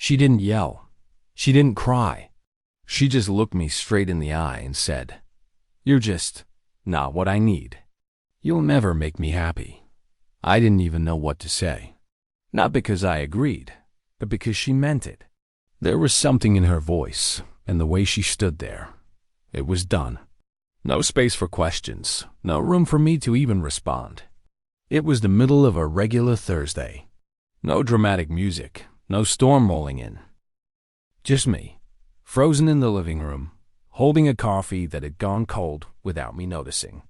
She didn't yell. She didn't cry. She just looked me straight in the eye and said, "You're just not what I need. You'll never make me happy." I didn't even know what to say. Not because I agreed, but because she meant it. There was something in her voice and the way she stood there. It was done. No space for questions, no room for me to even respond. It was the middle of a regular Thursday. No dramatic music, no storm rolling in. Just me, frozen in the living room, holding a coffee that had gone cold without me noticing.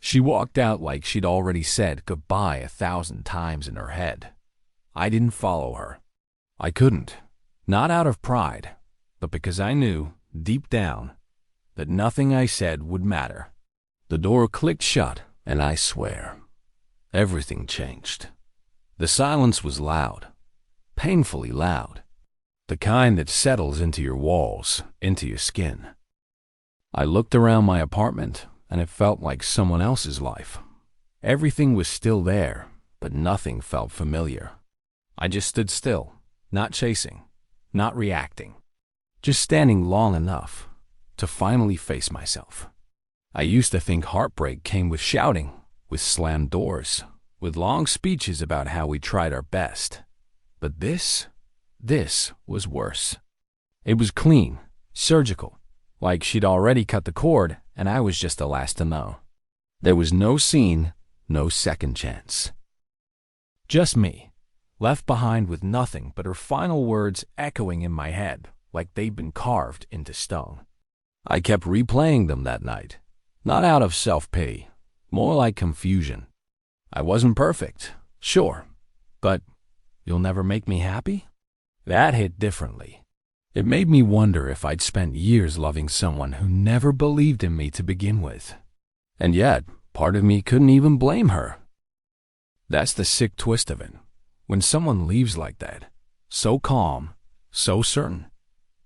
She walked out like she'd already said goodbye 1,000 times in her head. I didn't follow her. I couldn't. Not out of pride, but because I knew, deep down, that nothing I said would matter. The door clicked shut, and I swear, everything changed. The silence was loud, painfully loud, the kind that settles into your walls, into your skin. I looked around my apartment, and it felt like someone else's life. Everything was still there, but nothing felt familiar. I just stood still, not chasing, not reacting, just standing long enough to finally face myself. I used to think heartbreak came with shouting, with slammed doors, with long speeches about how we tried our best. But this was worse. It was clean, surgical, like she'd already cut the cord and I was just the last to know. There was no scene, no second chance. Just me, left behind with nothing but her final words echoing in my head like they'd been carved into stone. I kept replaying them that night, not out of self-pity, more like confusion. I wasn't perfect, sure, but you'll never make me happy? That hit differently. It made me wonder if I'd spent years loving someone who never believed in me to begin with. And yet, part of me couldn't even blame her. That's the sick twist of it. When someone leaves like that, so calm, so certain,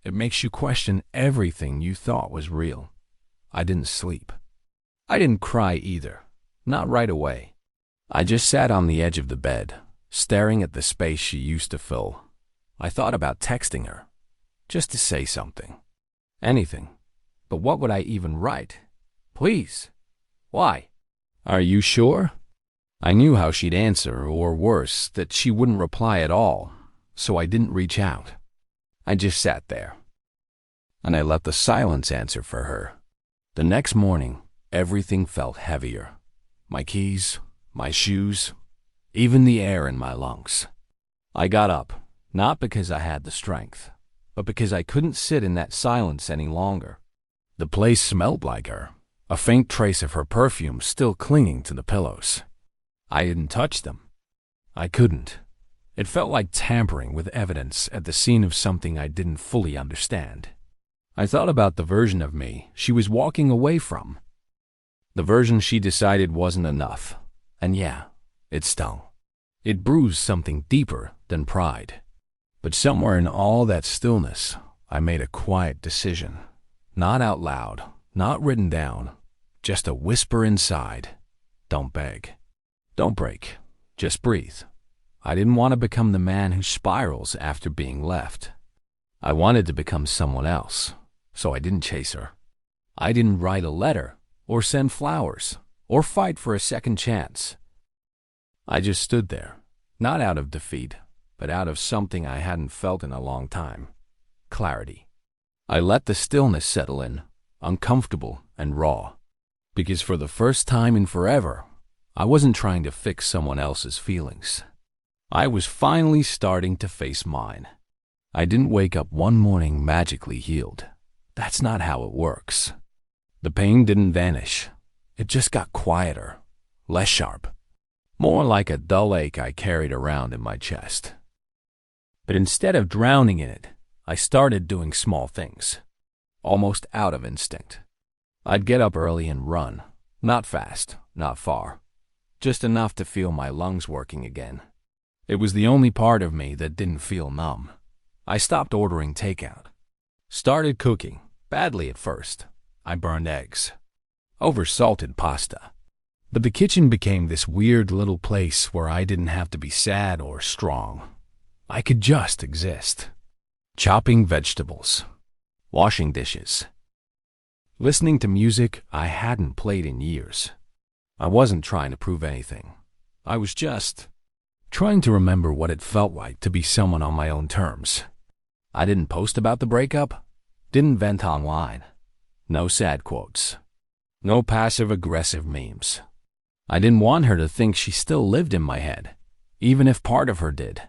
it makes you question everything you thought was real. I didn't sleep. I didn't cry either, not right away. I just sat on the edge of the bed, staring at the space she used to fill. I thought about texting her, just to say something. Anything. But what would I even write? Please. Why? Are you sure? I knew how she'd answer, or worse, that she wouldn't reply at all, so I didn't reach out. I just sat there. And I let the silence answer for her. The next morning, everything felt heavier. My keys, my shoes, even the air in my lungs. I got up, not because I had the strength, but because I couldn't sit in that silence any longer. The place smelled like her, a faint trace of her perfume still clinging to the pillows. I didn't touch them. I couldn't. It felt like tampering with evidence at the scene of something I didn't fully understand. I thought about the version of me she was walking away from. The version she decided wasn't enough. And yeah, it stung. It bruised something deeper than pride. But somewhere in all that stillness, I made a quiet decision. Not out loud, not written down, just a whisper inside. Don't beg. Don't break. Just breathe. I didn't want to become the man who spirals after being left. I wanted to become someone else, so I didn't chase her. I didn't write a letter, or send flowers, or fight for a second chance. I just stood there, not out of defeat, but out of something I hadn't felt in a long time. Clarity. I let the stillness settle in, uncomfortable and raw, because for the first time in forever, I wasn't trying to fix someone else's feelings. I was finally starting to face mine. I didn't wake up one morning magically healed. That's not how it works. The pain didn't vanish. It just got quieter, less sharp, more like a dull ache I carried around in my chest. But instead of drowning in it, I started doing small things, almost out of instinct. I'd get up early and run, not fast, not far, just enough to feel my lungs working again. It was the only part of me that didn't feel numb. I stopped ordering takeout. Started cooking, badly at first. I burned eggs. Oversalted pasta. But the kitchen became this weird little place where I didn't have to be sad or strong. I could just exist. chopping vegetables, washing dishes, listening to music I hadn't played in years. I wasn't trying to prove anything. I was just trying to remember what it felt like to be someone on my own terms. I didn't post about the breakup, didn't vent online. No sad quotes. No passive-aggressive memes. I didn't want her to think she still lived in my head, even if part of her did.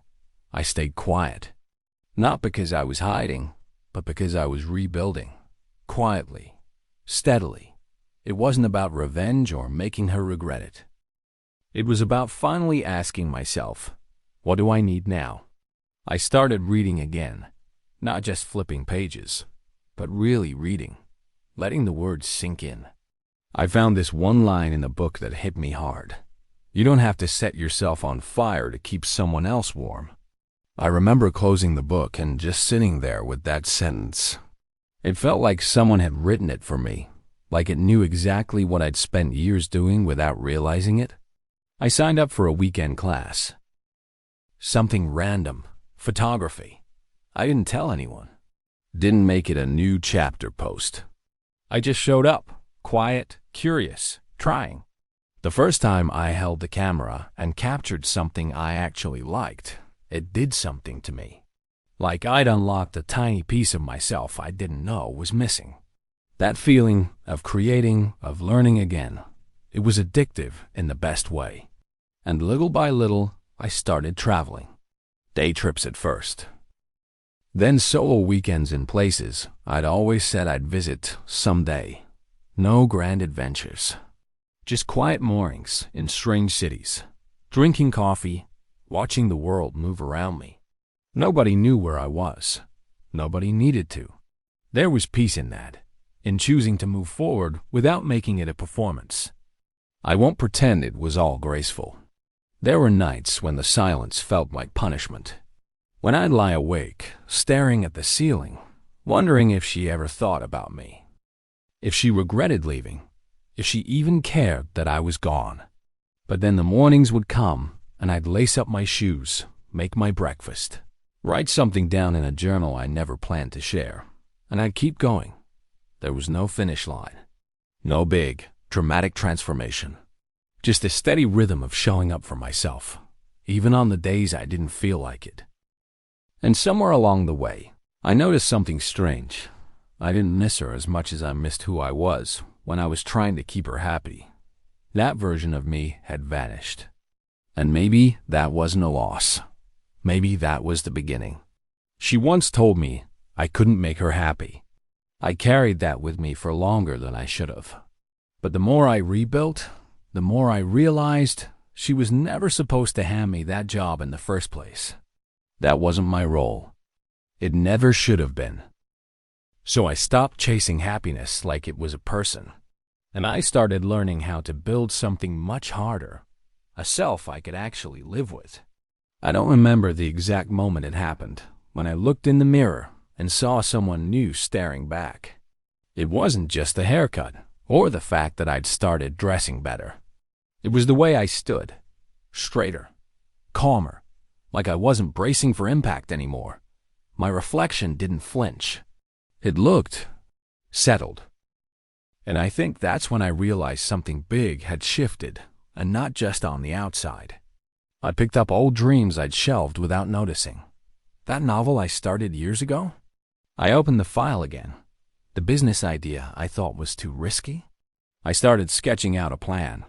I stayed quiet. Not because I was hiding, but because I was rebuilding. Quietly. Steadily. It wasn't about revenge or making her regret it. It was about finally asking myself, what do I need now? I started reading again, not just flipping pages, but really reading, letting the words sink in. I found this one line in the book that hit me hard. You don't have to set yourself on fire to keep someone else warm. I remember closing the book and just sitting there with that sentence. It felt like someone had written it for me, like it knew exactly what I'd spent years doing without realizing it. I signed up for a weekend class. Something random, photography. I didn't tell anyone. Didn't make it a new chapter post. I just showed up, quiet, curious, trying. The first time I held the camera and captured something I actually liked, it did something to me. Like I'd unlocked a tiny piece of myself I didn't know was missing. That feeling of creating, of learning again, it was addictive in the best way. And little by little, I started traveling. Day trips at first. Then solo weekends in places I'd always said I'd visit someday. No grand adventures. Just quiet mornings in strange cities. Drinking coffee, watching the world move around me. Nobody knew where I was. Nobody needed to. There was peace in that, in choosing to move forward without making it a performance. I won't pretend it was all graceful. There were nights when the silence felt like punishment. When I'd lie awake, staring at the ceiling, wondering if she ever thought about me. If she regretted leaving, if she even cared that I was gone. But then the mornings would come, and I'd lace up my shoes, make my breakfast, write something down in a journal I never planned to share, and I'd keep going. There was no finish line. No big, dramatic transformation. Just a steady rhythm of showing up for myself, even on the days I didn't feel like it. And somewhere along the way, I noticed something strange. I didn't miss her as much as I missed who I was when I was trying to keep her happy. That version of me had vanished. And maybe that wasn't a loss. Maybe that was the beginning. She once told me I couldn't make her happy. I carried that with me for longer than I should have. But the more I rebuilt, the more I realized she was never supposed to hand me that job in the first place. That wasn't my role. It never should have been. So I stopped chasing happiness like it was a person, and I started learning how to build something much harder, a self I could actually live with. I don't remember the exact moment it happened, when I looked in the mirror and saw someone new staring back. It wasn't just the haircut, or the fact that I'd started dressing better. It was the way I stood, straighter, calmer, like I wasn't bracing for impact anymore. My reflection didn't flinch. It looked settled. And I think that's when I realized something big had shifted, and not just on the outside. I picked up old dreams I'd shelved without noticing. That novel I started years ago? I opened the file again. The business idea I thought was too risky. I started sketching out a plan.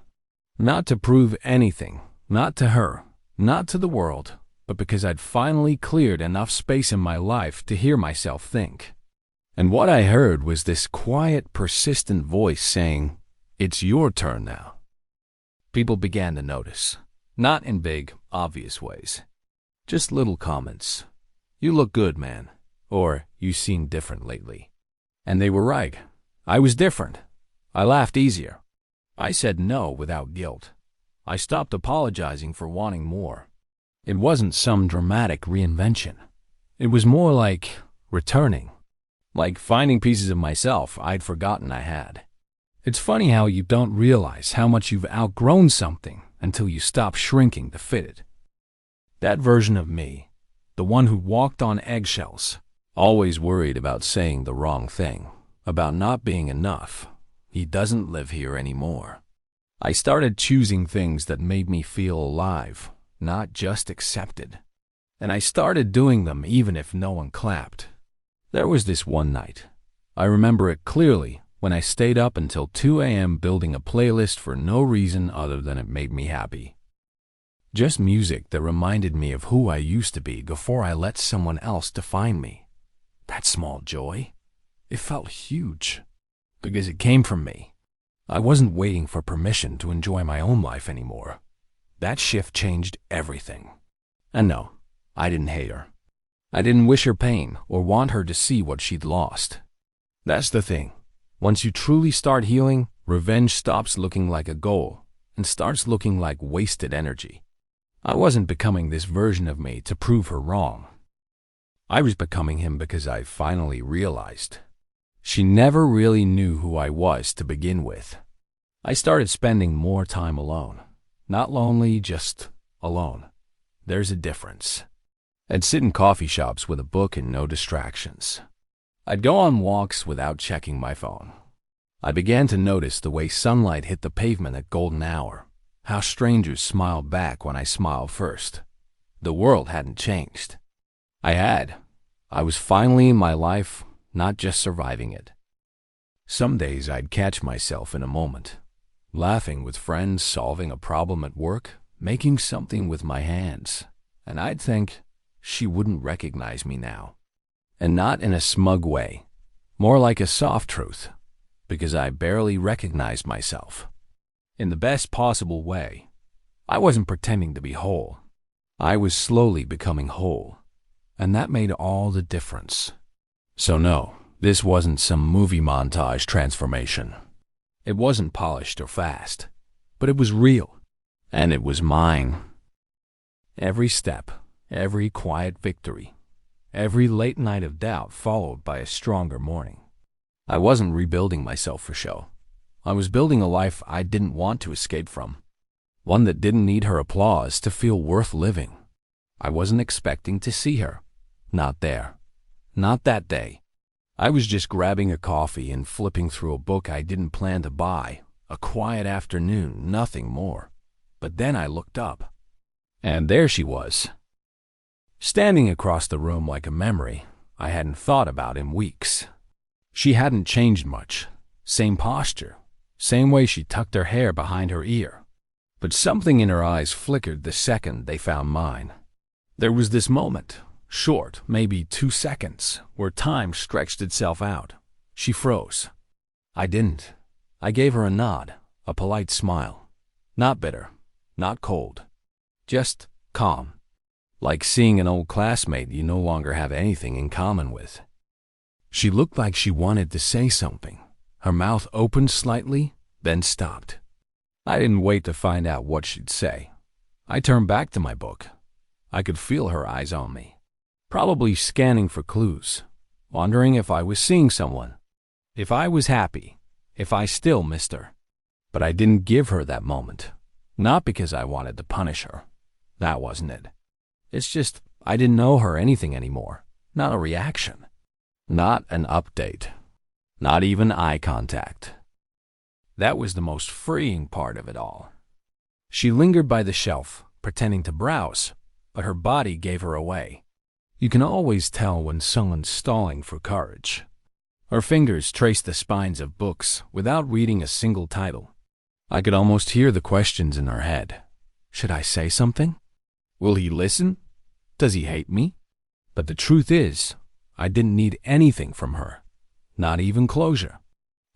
Not to prove anything, not to her, not to the world, but because I'd finally cleared enough space in my life to hear myself think. And what I heard was this quiet, persistent voice saying, "It's your turn now." People began to notice, not in big, obvious ways. Just little comments. "You look good, man," or "You seem different lately." And they were right. I was different. I laughed easier. I said no without guilt. I stopped apologizing for wanting more. It wasn't some dramatic reinvention. It was more like returning. Like finding pieces of myself I'd forgotten I had. It's funny how you don't realize how much you've outgrown something until you stop shrinking to fit it. That version of me, the one who walked on eggshells, Always worried about saying the wrong thing, about not being enough. He doesn't live here anymore. I started choosing things that made me feel alive, not just accepted. And I started doing them even if no one clapped. There was this one night. I remember it clearly when I stayed up until 2 a.m. building a playlist for no reason other than it made me happy. Just music that reminded me of who I used to be before I let someone else define me. That small joy, it felt huge because it came from me. I wasn't waiting for permission to enjoy my own life anymore. That shift changed everything. And no, I didn't hate her. I didn't wish her pain or want her to see what she'd lost. That's the thing. Once you truly start healing, revenge stops looking like a goal and starts looking like wasted energy. I wasn't becoming this version of me to prove her wrong. I was becoming him because I finally realized she never really knew who I was to begin with. I started spending more time alone. Not lonely, just alone. There's a difference. I'd sit in coffee shops with a book and no distractions. I'd go on walks without checking my phone. I began to notice the way sunlight hit the pavement at golden hour, how strangers smiled back when I smiled first. The world hadn't changed. I was finally in my life, not just surviving it. Some days I'd catch myself in a moment, laughing with friends, solving a problem at work, making something with my hands, and I'd think she wouldn't recognize me now. And not in a smug way, more like a soft truth, because I barely recognized myself. In the best possible way, I wasn't pretending to be whole. I was slowly becoming whole, and that made all the difference. So no, this wasn't some movie montage transformation. It wasn't polished or fast, but it was real, and it was mine. Every step, every quiet victory, every late night of doubt followed by a stronger morning. I wasn't rebuilding myself for show. I was building a life I didn't want to escape from, one that didn't need her applause to feel worth living. I wasn't expecting to see her. Not there. Not that day. I was just grabbing a coffee and flipping through a book I didn't plan to buy. A quiet afternoon, nothing more. But then I looked up, and there she was, standing across the room like a memory I hadn't thought about in weeks. She hadn't changed much. Same posture, same way she tucked her hair behind her ear. But something in her eyes flickered the second they found mine. There was this moment, short, maybe 2 seconds, where time stretched itself out. She froze. I didn't. I gave her a nod, a polite smile. Not bitter, not cold, just calm. Like seeing an old classmate you no longer have anything in common with. She looked like she wanted to say something. Her mouth opened slightly, then stopped. I didn't wait to find out what she'd say. I turned back to my book. I could feel her eyes on me, probably scanning for clues, wondering if I was seeing someone, if I was happy, if I still missed her. But I didn't give her that moment, not because I wanted to punish her. That wasn't it. It's just I didn't owe her anything anymore, not a reaction, not an update, not even eye contact. That was the most freeing part of it all. She lingered by the shelf, pretending to browse, but her body gave her away. You can always tell when someone's stalling for courage. Her fingers traced the spines of books without reading a single title. I could almost hear the questions in her head. Should I say something? Will he listen? Does he hate me? But the truth is, I didn't need anything from her, not even closure.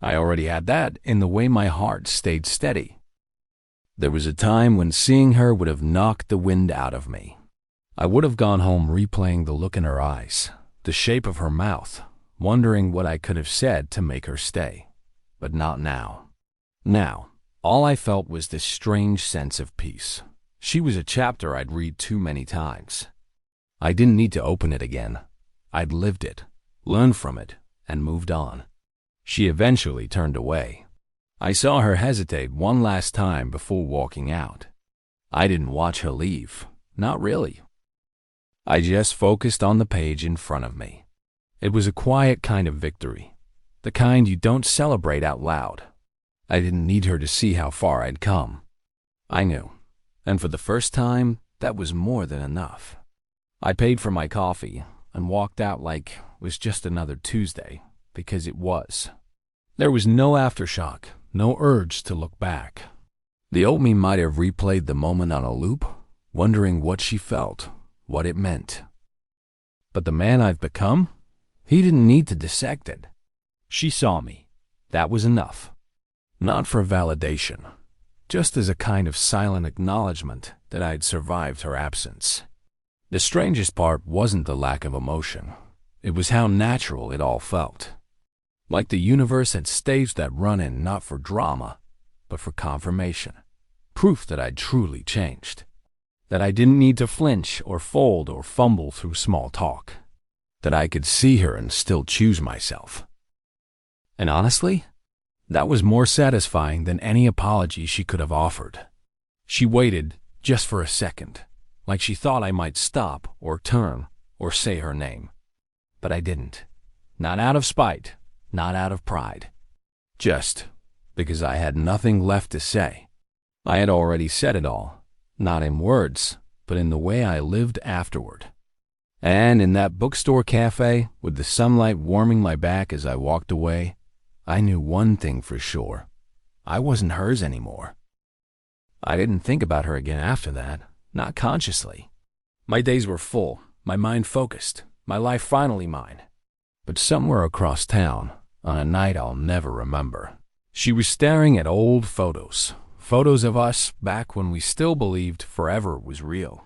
I already had that in the way my heart stayed steady. There was a time when seeing her would have knocked the wind out of me. I would have gone home replaying the look in her eyes, the shape of her mouth, wondering what I could have said to make her stay. But not now. Now, all I felt was this strange sense of peace. She was a chapter I'd read too many times. I didn't need to open it again. I'd lived it, learned from it, and moved on. She eventually turned away. I saw her hesitate one last time before walking out. I didn't watch her leave. Not really. I just focused on the page in front of me. It was a quiet kind of victory, the kind you don't celebrate out loud. I didn't need her to see how far I'd come. I knew, and for the first time, that was more than enough. I paid for my coffee and walked out like it was just another Tuesday, because it was. There was no aftershock, no urge to look back. The old me might have replayed the moment on a loop, wondering what she felt, what it meant. But the man I've become, he didn't need to dissect it. She saw me. That was enough. Not for validation, just as a kind of silent acknowledgement that I'd survived her absence. The strangest part wasn't the lack of emotion. It was how natural it all felt. Like the universe had staged that run-in not for drama, but for confirmation. Proof that I'd truly changed. That I didn't need to flinch or fold or fumble through small talk. That I could see her and still choose myself. And honestly, that was more satisfying than any apology she could have offered. She waited just for a second, like she thought I might stop or turn or say her name. But I didn't. Not out of spite, not out of pride. Just because I had nothing left to say. I had already said it all, not in words, but in the way I lived afterward. And in that bookstore cafe, with the sunlight warming my back as I walked away, I knew one thing for sure. I wasn't hers anymore. I didn't think about her again after that, not consciously. My days were full, my mind focused, my life finally mine. But somewhere across town, on a night I'll never remember, she was staring at old photos of us back when we still believed forever was real.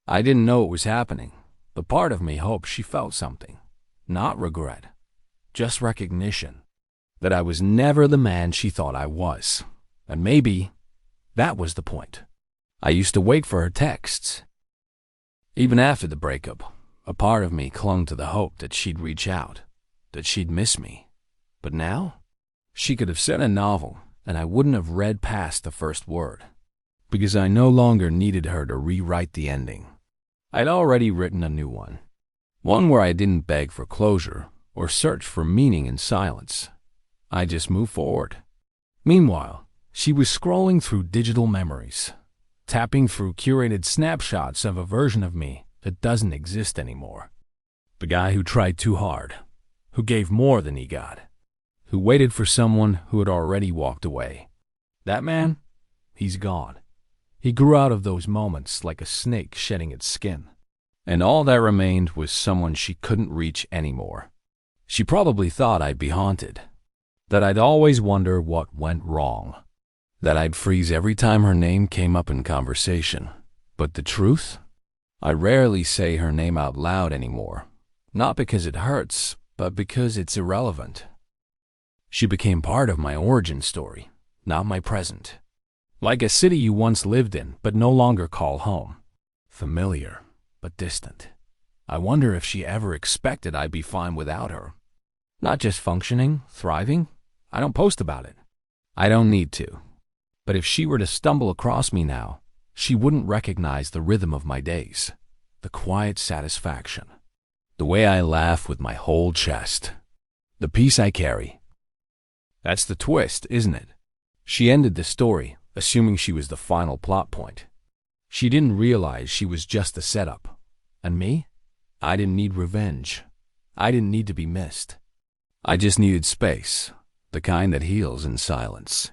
I didn't know it was happening, but part of me hoped she felt something. Not regret, just recognition. That I was never the man she thought I was. And maybe that was the point. I used to wait for her texts. Even after the breakup, a part of me clung to the hope that she'd reach out, that she'd miss me. But now, she could have sent a novel, and I wouldn't have read past the first word, because I no longer needed her to rewrite the ending. I'd already written a new one where I didn't beg for closure or search for meaning in silence. I just moved forward. Meanwhile, she was scrolling through digital memories, tapping through curated snapshots of a version of me that doesn't exist anymore. The guy who tried too hard, who gave more than he got, who waited for someone who had already walked away. That man, he's gone. He grew out of those moments like a snake shedding its skin. And all that remained was someone she couldn't reach anymore. She probably thought I'd be haunted. That I'd always wonder what went wrong. That I'd freeze every time her name came up in conversation. But the truth? I rarely say her name out loud anymore. Not because it hurts, but because it's irrelevant. She became part of my origin story, not my present. Like a city you once lived in, but no longer call home. Familiar, but distant. I wonder if she ever expected I'd be fine without her. Not just functioning, thriving. I don't post about it. I don't need to. But if she were to stumble across me now, she wouldn't recognize the rhythm of my days, the quiet satisfaction, the way I laugh with my whole chest, the peace I carry. That's the twist, isn't it? She ended the story, assuming she was the final plot point. She didn't realize she was just a setup. And me? I didn't need revenge. I didn't need to be missed. I just needed space, the kind that heals in silence.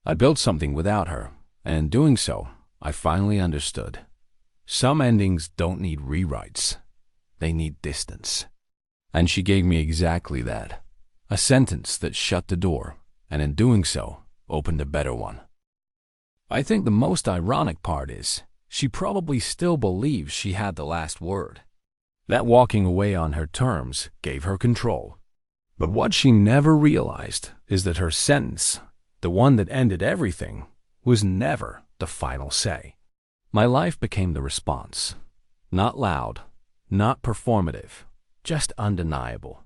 I built something without her, and in doing so, I finally understood. Some endings don't need rewrites. They need distance. And she gave me exactly that. A sentence that shut the door, and in doing so, opened a better one. I think the most ironic part is, she probably still believes she had the last word. That walking away on her terms gave her control. But what she never realized is that her sentence, the one that ended everything, was never the final say. My life became the response. Not loud, not performative, just undeniable.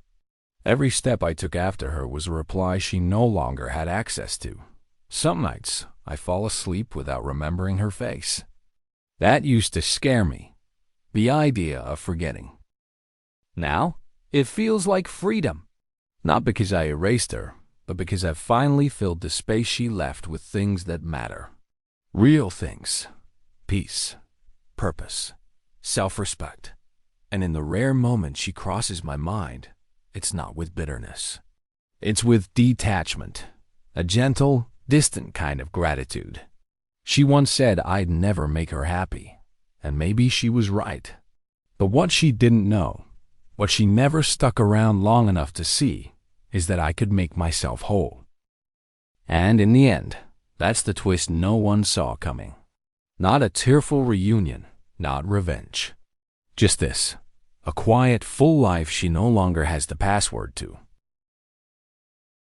Every step I took after her was a reply she no longer had access to. Some nights, I fall asleep without remembering her face. That used to scare me. The idea of forgetting. Now, It feels like freedom. Not because I erased her, but because I've finally filled the space she left with things that matter. Real things. Peace, purpose, self-respect. And in the rare moment she crosses my mind, it's not with bitterness. It's with detachment, a gentle, distant kind of gratitude. She once said I'd never make her happy, and maybe she was right. But what she didn't know, what she never stuck around long enough to see, is that I could make myself whole. And in the end, that's the twist no one saw coming. Not a tearful reunion, not revenge. Just this, a quiet, full life she no longer has the password to.